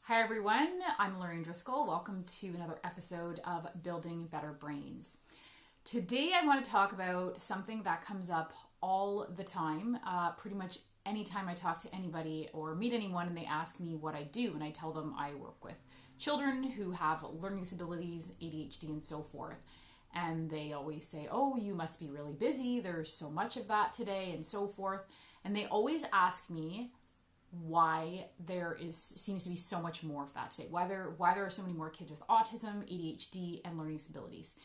Hi everyone, I'm Lorraine Driscoll. Welcome to another episode of Building Better Brains. Today I want to talk about something that comes up all the time, pretty much anytime I talk to anybody or meet anyone and they ask me what I do, and I tell them I work with children who have learning disabilities, ADHD and so forth. And they always say, oh, you must be really busy, there's so much of that today and so forth. And they always ask me why there seems to be so much more of that today, why there are so many more kids with autism, ADHD, and learning disabilities.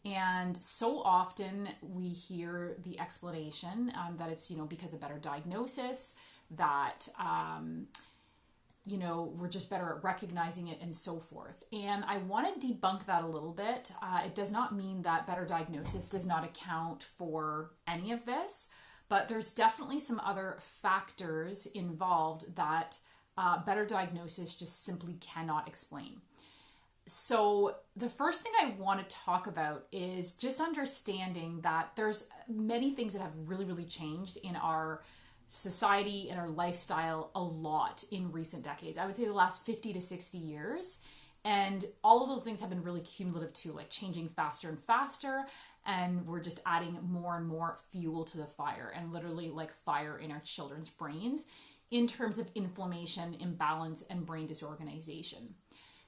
And so often we hear the explanation that it's, because of better diagnosis, that, we're just better at recognizing it and so forth. And I want to debunk that a little bit. It does not mean that better diagnosis does not account for any of this. But there's definitely some other factors involved that better diagnosis just simply cannot explain. So the first thing I want to talk about is just understanding that there's many things that have really, really changed in our society and our lifestyle a lot in recent decades. I would say the last 50 to 60 years. And all of those things have been really cumulative too, like changing faster and faster. And we're just adding more and more fuel to the fire, and literally like fire in our children's brains in terms of inflammation, imbalance, and brain disorganization.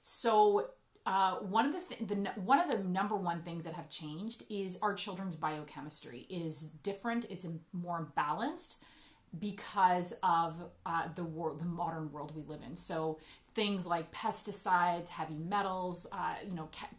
So one of the number one things that have changed is our children's biochemistry is different. It's more balanced because of the modern world we live in. So things like pesticides, heavy metals,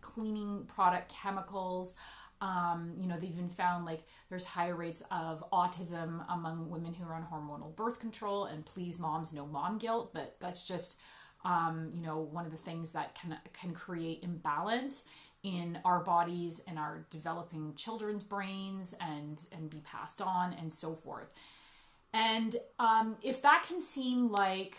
cleaning product chemicals. They've even found like there's higher rates of autism among women who are on hormonal birth control, and please moms, no mom guilt, but that's just, one of the things that can create imbalance in our bodies and our developing children's brains and be passed on and so forth. And if that can seem like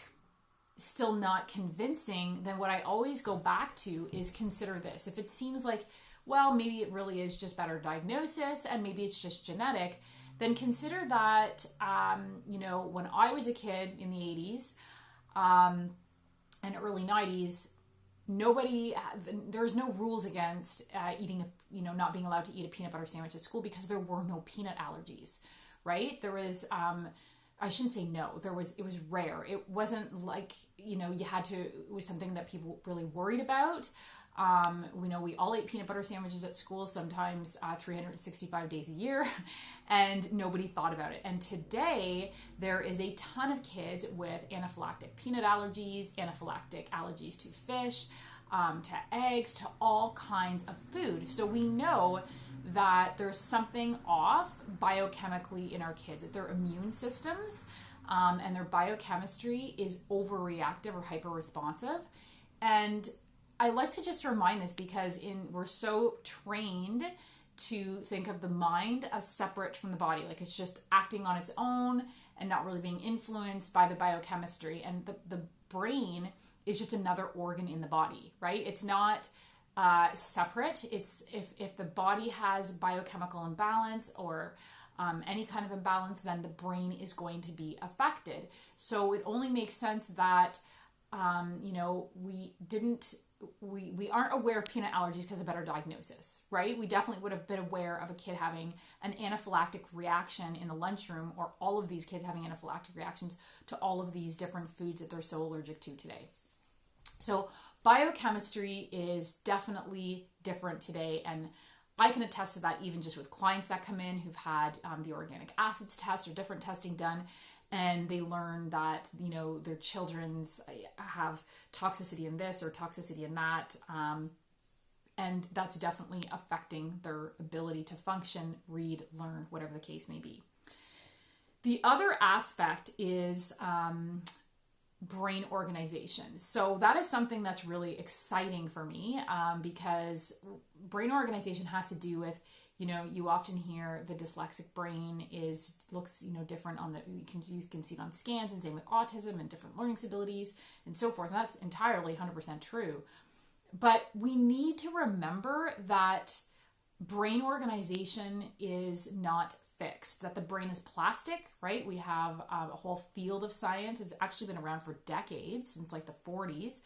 still not convincing, then what I always go back to is consider this. If it seems like, well, maybe it really is just better diagnosis and maybe it's just genetic, then consider that, when I was a kid in the 80s and early 90s, there's no rules against not being allowed to eat a peanut butter sandwich at school because there were no peanut allergies, right? There was, I shouldn't say no, it was rare. It wasn't like, it was something that people really worried about. We all ate peanut butter sandwiches at school, sometimes 365 days a year, and nobody thought about it. And today, there is a ton of kids with anaphylactic peanut allergies, anaphylactic allergies to fish, to eggs, to all kinds of food. So we know that there's something off biochemically in our kids, that their immune systems and their biochemistry is overreactive or hyper-responsive. And I like to just remind this because we're so trained to think of the mind as separate from the body, like it's just acting on its own and not really being influenced by the biochemistry. And the brain is just another organ in the body, right? It's not separate. It's if the body has biochemical imbalance or any kind of imbalance, then the brain is going to be affected. So it only makes sense that we aren't aware of peanut allergies because of better diagnosis, right? We definitely would have been aware of a kid having an anaphylactic reaction in the lunchroom, or all of these kids having anaphylactic reactions to all of these different foods that they're so allergic to today. So biochemistry is definitely different today, and I can attest to that even just with clients that come in who've had the organic acids test or different testing done, and they learn that, their children's have toxicity in this or toxicity in that. And that's definitely affecting their ability to function, read, learn, whatever the case may be. The other aspect is brain organization. So that is something that's really exciting for me because brain organization has to do with, you often hear the dyslexic brain looks different you can see it on scans, and same with autism and different learning disabilities and so forth. And that's entirely 100% true. But we need to remember that brain organization is not fixed, that the brain is plastic, right? We have a whole field of science. It's actually been around for decades, since like the 40s,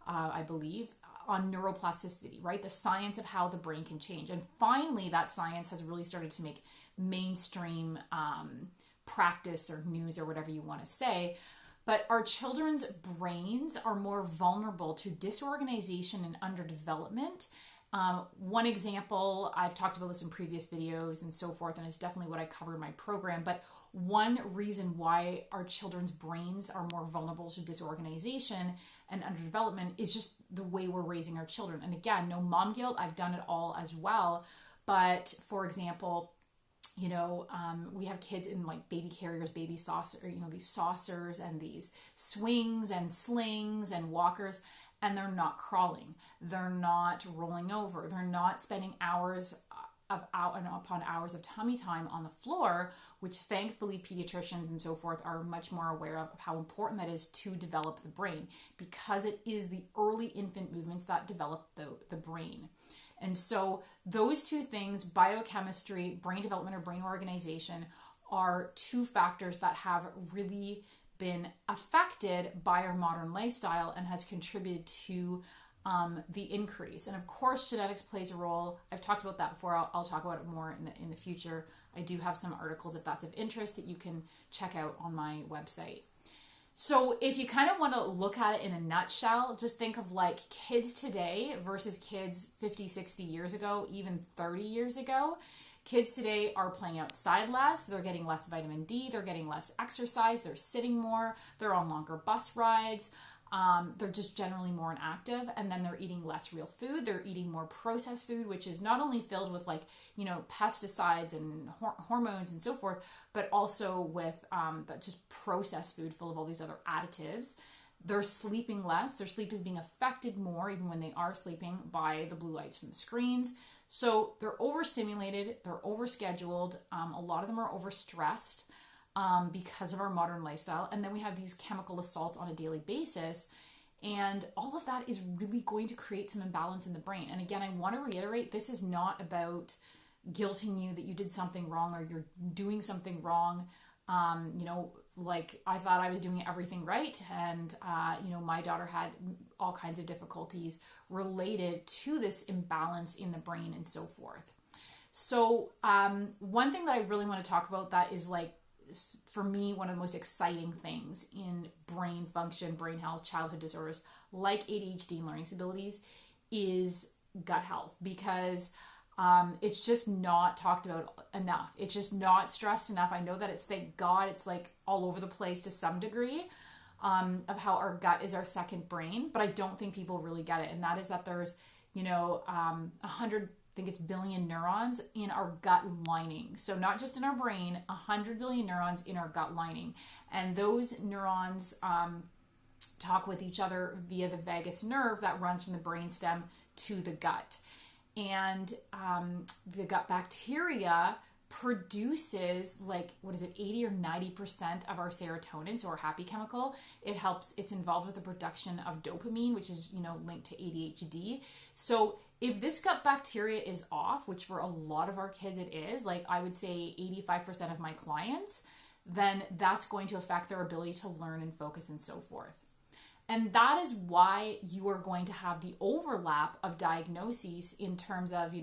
I believe, on neuroplasticity, right? The science of how the brain can change. And finally, that science has really started to make mainstream practice or news or whatever you want to say. But our children's brains are more vulnerable to disorganization and underdevelopment. One example, I've talked about this in previous videos and so forth, and it's definitely what I cover in my program, but one reason why our children's brains are more vulnerable to disorganization and underdevelopment is just the way we're raising our children. And again, no mom guilt, I've done it all as well. But for example, we have kids in like baby carriers, baby saucer, these saucers and these swings and slings and walkers, and they're not crawling. They're not rolling over. They're not spending hours upon hours of tummy time on the floor, which thankfully pediatricians and so forth are much more aware of how important that is to develop the brain, because it is the early infant movements that develop the brain. And so those two things, biochemistry, brain development or brain organization, are two factors that have really been affected by our modern lifestyle and has contributed to the increase. And of course, genetics plays a role. I've talked about that before. I'll talk about it more in the future. I do have some articles, if that's of interest, that you can check out on my website. So if you kind of want to look at it in a nutshell, just think of like kids today versus kids 50, 60 years ago, even 30 years ago. Kids today are playing outside less, they're getting less vitamin D, they're getting less exercise, they're sitting more, they're on longer bus rides, they're just generally more inactive, and then they're eating less real food, they're eating more processed food, which is not only filled with pesticides and hormones and so forth, but also with just processed food full of all these other additives. They're sleeping less, their sleep is being affected more, even when they are sleeping, by the blue lights from the screens. So they're overstimulated, they're overscheduled, a lot of them are overstressed because of our modern lifestyle. And then we have these chemical assaults on a daily basis. And all of that is really going to create some imbalance in the brain. And again, I want to reiterate, this is not about guilting you that you did something wrong or you're doing something wrong. Like I thought I was doing everything right. And, my daughter had all kinds of difficulties related to this imbalance in the brain and so forth. So one thing that I really want to talk about that is for me, one of the most exciting things in brain function, brain health, childhood disorders like ADHD and learning disabilities is gut health, because it's just not talked about enough. It's just not stressed enough. I know that thank God, it's all over the place to some degree of how our gut is our second brain, but I don't think people really get it. And that is that there's, 100, I think it's billion neurons in our gut lining. So not just in our brain, 100 billion neurons in our gut lining. And those neurons talk with each other via the vagus nerve that runs from the brainstem to the gut. And the gut bacteria produces 80 or 90% of our serotonin, so our happy chemical. It's involved with the production of dopamine, which is, linked to ADHD. So if this gut bacteria is off, which for a lot of our kids it is, I would say 85% of my clients, then that's going to affect their ability to learn and focus and so forth. And that is why you are going to have the overlap of diagnoses in terms of,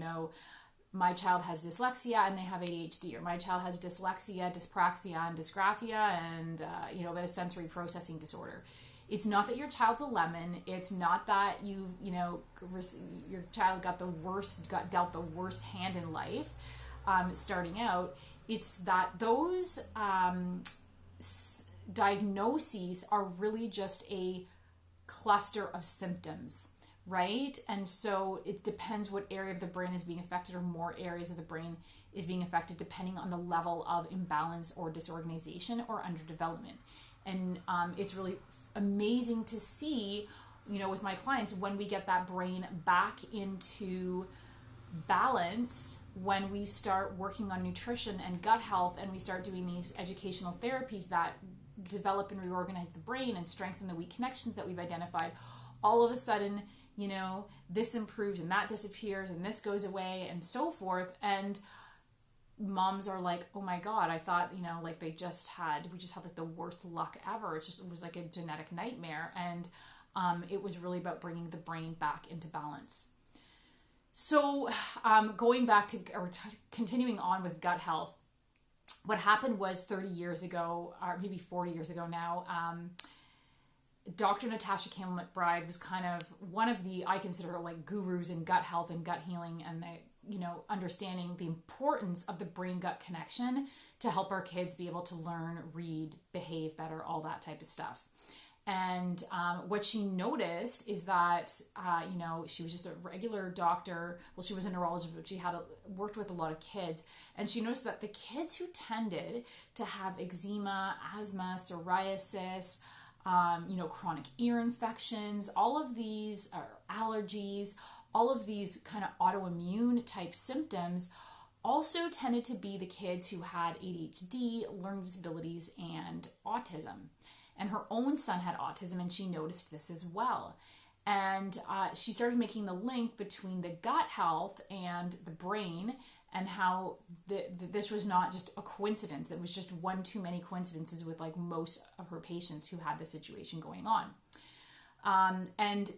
my child has dyslexia and they have ADHD, or my child has dyslexia, dyspraxia, and dysgraphia, and, a sensory processing disorder. It's not that your child's a lemon. It's not that your child got dealt the worst hand in life starting out. It's that those diagnoses are really just a cluster of symptoms, right? And so it depends what area of the brain is being affected, or more areas of the brain is being affected depending on the level of imbalance or disorganization or underdevelopment. And it's really amazing to see, with my clients, when we get that brain back into balance, when we start working on nutrition and gut health, and we start doing these educational therapies that develop and reorganize the brain and strengthen the weak connections that we've identified, all of a sudden, this improves and that disappears and this goes away and so forth. And moms are like, oh my God, I thought, like we just had like the worst luck ever. It was like a genetic nightmare. And it was really about bringing the brain back into balance. So going back to, continuing on with gut health, what happened was 30 years ago, or maybe 40 years ago now, Dr. Natasha Campbell McBride was kind of one of the, I consider her like gurus in gut health and gut healing, and understanding the importance of the brain-gut connection to help our kids be able to learn, read, behave better, all that type of stuff. And what she noticed is that, she was just a regular doctor. Well, she was a neurologist, but she had worked with a lot of kids. And she noticed that the kids who tended to have eczema, asthma, psoriasis, chronic ear infections, all of these allergies, all of these kind of autoimmune type symptoms also tended to be the kids who had ADHD, learning disabilities, and autism. And her own son had autism, and she noticed this as well. And she started making the link between the gut health and the brain, and how this was not just a coincidence. It was just one too many coincidences with like most of her patients who had this situation going on. And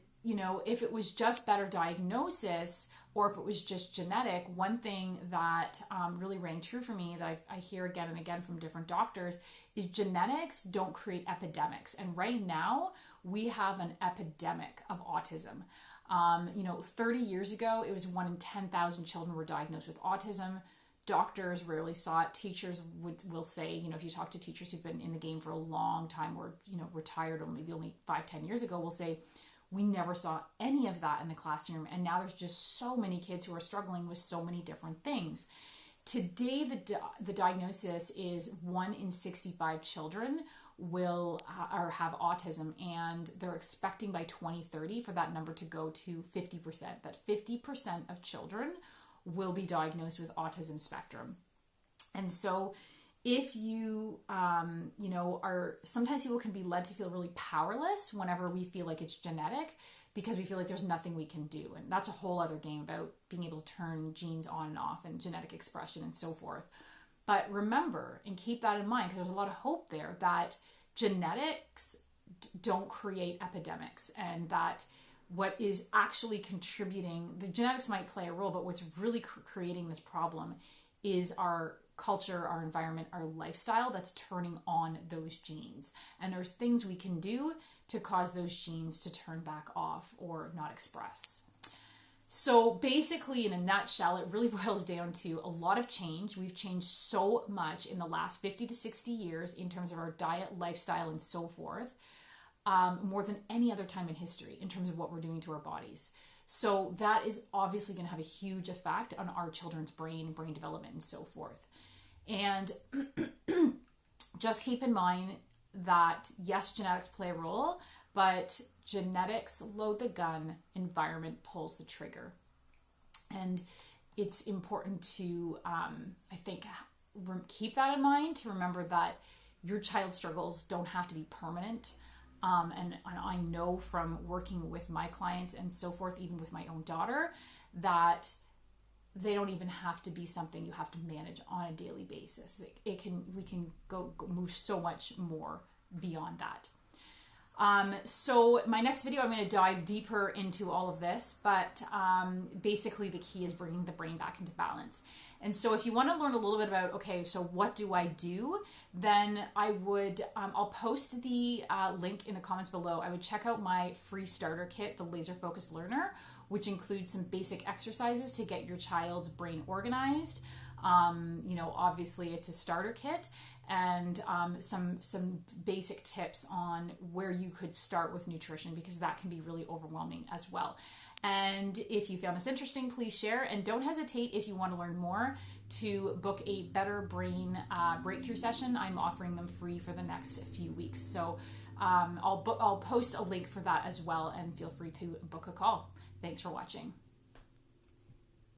if it was just better diagnosis, or if it was just genetic, one thing that really rang true for me that I hear again and again from different doctors is genetics don't create epidemics. And right now we have an epidemic of autism. 30 years ago, it was 1 in 10,000 children were diagnosed with autism. Doctors rarely saw it. Teachers will say, if you talk to teachers who've been in the game for a long time, or, retired, or maybe only 5-10 years ago, will say, we never saw any of that in the classroom. And now there's just so many kids who are struggling with so many different things. Today, the diagnosis is 1 in 65 children will have autism, and they're expecting by 2030 for that number to go to 50%. That 50% of children will be diagnosed with autism spectrum. And so if you, sometimes people can be led to feel really powerless whenever we feel like it's genetic, because we feel like there's nothing we can do. And that's a whole other game about being able to turn genes on and off and genetic expression and so forth. But remember, and keep that in mind, because there's a lot of hope there, that genetics don't create epidemics, and that what is actually contributing, the genetics might play a role, but what's really creating this problem is our culture, our environment, our lifestyle that's turning on those genes. And there's things we can do to cause those genes to turn back off or not express. So basically, in a nutshell, it really boils down to a lot of change. We've changed so much in the last 50 to 60 years in terms of our diet, lifestyle, and so forth, more than any other time in history in terms of what we're doing to our bodies. So that is obviously going to have a huge effect on our children's brain development, and so forth. And just keep in mind that, yes, genetics play a role, but genetics load the gun, environment pulls the trigger. And it's important to, I think, keep that in mind, to remember that your child's struggles don't have to be permanent. And I know from working with my clients and so forth, even with my own daughter, that they don't even have to be something you have to manage on a daily basis. We can go move so much more beyond that. So my next video, I'm going to dive deeper into all of this, but basically the key is bringing the brain back into balance. And so if you want to learn a little bit about, okay, so what do I do? Then I would, I'll post the link in the comments below. I would check out my free starter kit, the Laser Focused Learner, which includes some basic exercises to get your child's brain organized. Obviously it's a starter kit, and some basic tips on where you could start with nutrition, because that can be really overwhelming as well. And if you found this interesting, please share, and don't hesitate, if you want to learn more, to book a Better Brain breakthrough session. I'm offering them free for the next few weeks. So I'll post a link for that as well, and feel free to book a call. Thanks for watching.